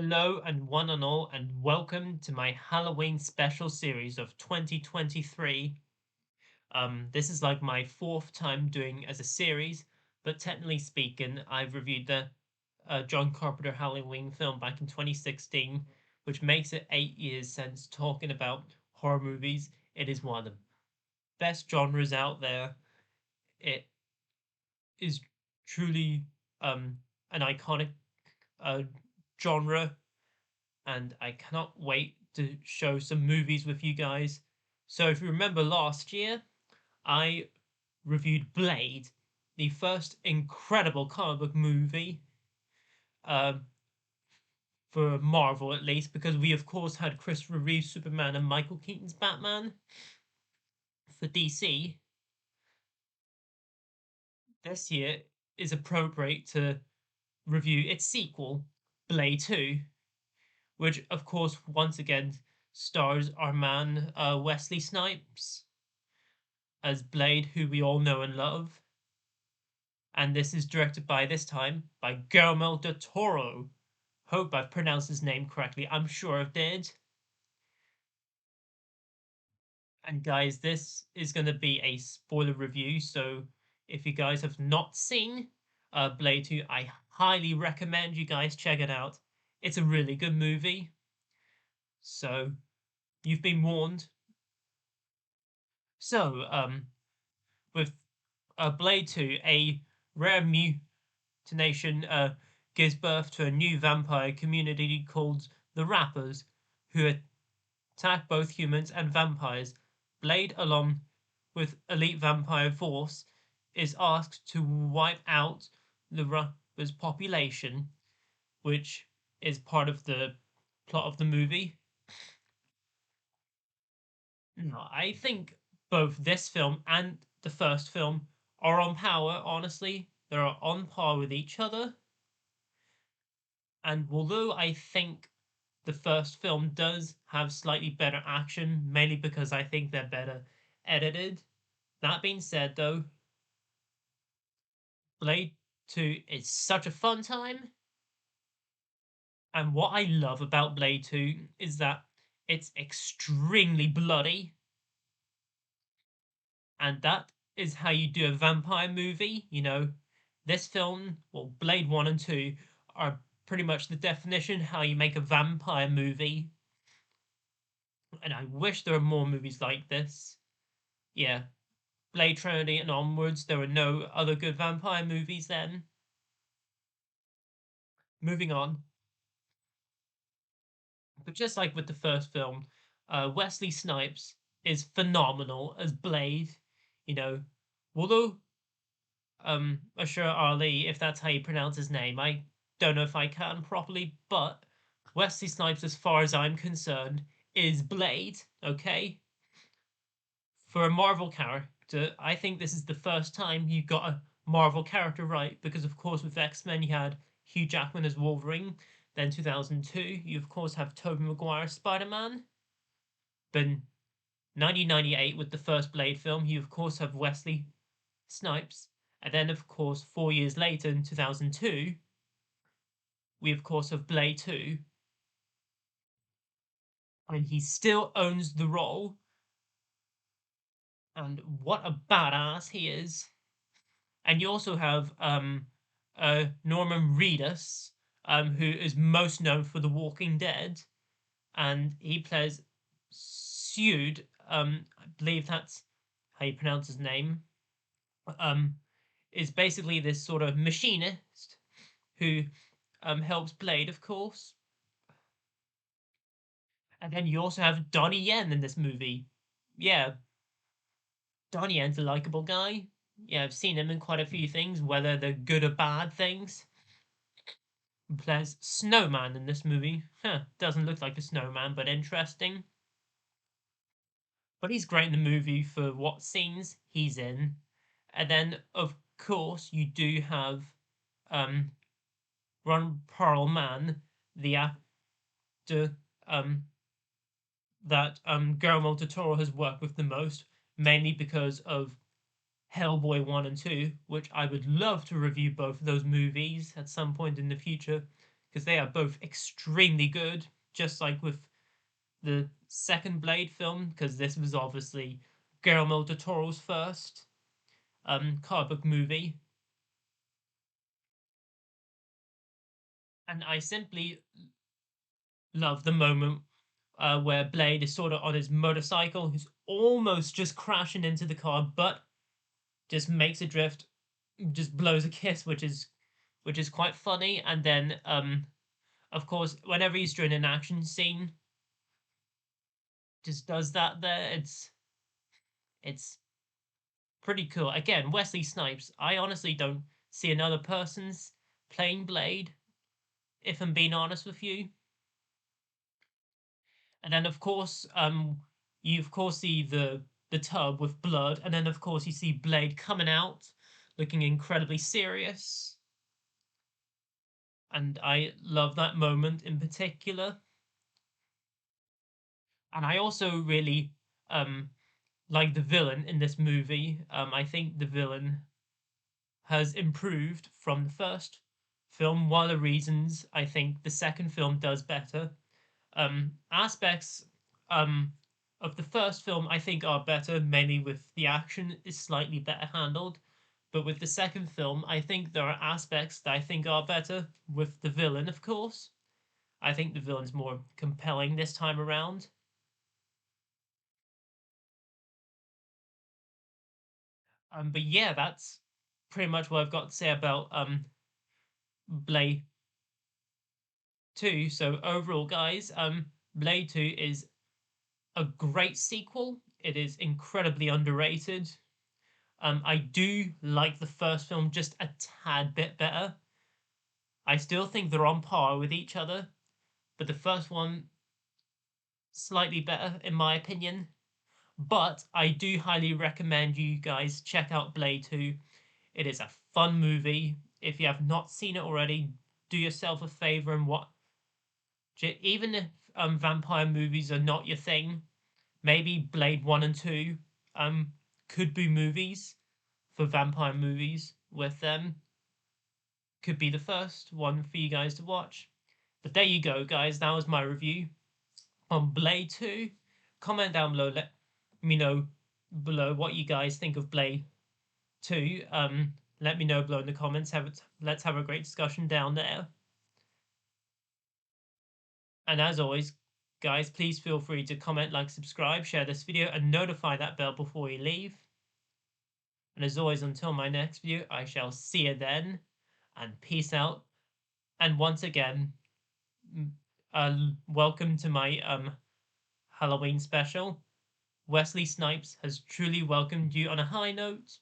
Hello and one and all, and welcome to my Halloween special series of 2023. This is like my fourth time doing as a series, but technically speaking, I've reviewed the John Carpenter Halloween film back in 2016, which makes it 8 years since talking about horror movies. It is one of the best genres out there. It is truly an iconic uh, genre, and I cannot wait to show some movies with you guys. So, if you remember last year, I reviewed Blade, the first incredible comic book movie um, for Marvel, at least, because we, of course, had Christopher Reeve's Superman and Michael Keaton's Batman for DC. This year is appropriate to review its sequel, Blade 2, which, of course, once again stars our man Wesley Snipes as Blade, who we all know and love. And this is directed by, this time, by Guillermo del Toro. Hope I've pronounced his name correctly. I'm sure I did. And guys, this is going to be a spoiler review, so if you guys have not seen Blade 2, I highly recommend you guys check it out. It's a really good movie. So, you've been warned. So, with Blade 2, a rare mutation gives birth to a new vampire community called the Rappers, who attack both humans and vampires. Blade, along with elite vampire force, is asked to wipe out the Rappers' population, which is part of the plot of the movie. No, I think both this film and the first film are on power, honestly. They're on par with each other. And although I think the first film does have slightly better action, mainly because I think they're better edited. That being said, though, Blade 2 is such a fun time. And what I love about Blade 2 is that it's extremely bloody. And that is how you do a vampire movie. You know, this film, well, Blade 1 and 2 are pretty much the definition how you make a vampire movie. And I wish there were more movies like this. Yeah, Blade Trinity and onwards, there were no other good vampire movies then. Moving on. But just like with the first film, Wesley Snipes is phenomenal as Blade. You know, although Ashur Ali, if that's how you pronounce his name, I don't know if I can properly, but Wesley Snipes, as far as I'm concerned, is Blade, okay? For a Marvel character, I think this is the first time you got a Marvel character right, because of course with X-Men you had Hugh Jackman as Wolverine, then 2002 you of course have Tobey Maguire's Spider-Man, then 1998 with the first Blade film you of course have Wesley Snipes, and then of course 4 years later in 2002 we of course have Blade 2, and he still owns the role, and what a badass he is. And you also have Norman Reedus, who is most known for The Walking Dead, and he plays Sued. I believe that's how you pronounce his name. Um, is basically this sort of machinist who helps Blade, of course. And then you also have Donnie Yen in this movie. Yeah, Donnie Yen's a likable guy. Yeah, I've seen him in quite a few things, whether they're good or bad things. Plays Snowman in this movie. Huh, doesn't look like a snowman, but interesting. But he's great in the movie for what scenes he's in. And then, of course, you do have um, Ron Perlman, the actor that Guillermo del Toro has worked with the most, mainly because of Hellboy 1 and 2, which I would love to review both of those movies at some point in the future, because they are both extremely good, just like with the second Blade film, because this was obviously Guillermo del Toro's first comic book movie. And I simply love the moment where Blade is sort of on his motorcycle, who's almost just crashing into the car, but just makes a drift, just blows a kiss, which is quite funny. And then of course, whenever he's doing an action scene, just does that there. It's pretty cool. Again, Wesley Snipes. I honestly don't see another person's playing Blade, if I'm being honest with you. And then of course, you of course see the tub with blood, and then of course you see Blade coming out, looking incredibly serious. And I love that moment in particular. And I also really like the villain in this movie. I think the villain has improved from the first film. One of the reasons I think the second film does better. Aspects of the first film I think are better, mainly with the action is slightly better handled. But with the second film, I think there are aspects that I think are better with the villain, of course. I think the villain's more compelling this time around. But yeah, that's pretty much what I've got to say about Blade 2. So overall, guys, Blade 2 is a great sequel. It is incredibly underrated. I do like the first film just a tad bit better. I still think they're on par with each other, but the first one slightly better in my opinion. But I do highly recommend you guys check out Blade 2. It is a fun movie. If you have not seen it already, do yourself a favor and watch it. Even if vampire movies are not your thing, maybe Blade 1 and 2 could be movies for vampire movies with them. Could be the first one for you guys to watch. But there you go, guys. That was my review on Blade 2. Comment down below. Let me know below what you guys think of Blade 2. Let me know below in the comments. Let's have a great discussion down there. And as always, guys, please feel free to comment, like, subscribe, share this video, and notify that bell before you leave. And as always, until my next video, I shall see you then, and peace out. And once again, welcome to my Halloween special. Wesley Snipes has truly welcomed you on a high note.